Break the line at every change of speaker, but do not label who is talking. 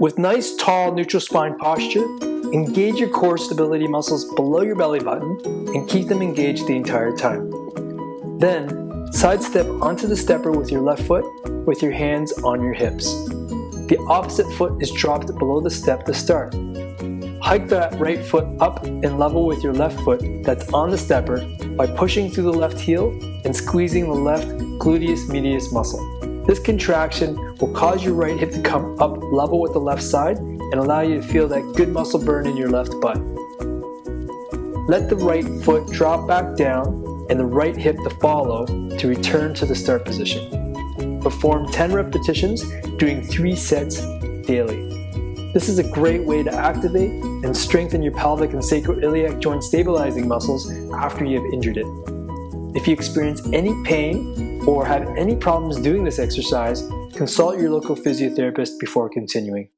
With nice, tall, neutral spine posture, engage your core stability muscles below your belly button and keep them engaged the entire time. Then, sidestep onto the stepper with your left foot with your hands on your hips. The opposite foot is dropped below the step to start. Hike that right foot up and level with your left foot that's on the stepper by pushing through the left heel and squeezing the left gluteus medius muscle. This contraction will cause your right hip to come up level with the left side and allow you to feel that good muscle burn in your left butt. Let the right foot drop back down and the right hip to follow to return to the start position. Perform 10 repetitions, doing 3 sets daily. This is a great way to activate and strengthen your pelvic and sacro iliac joint stabilizing muscles after you have injured it. If you experience any pain or have any problems doing this exercise, consult your local physiotherapist before continuing.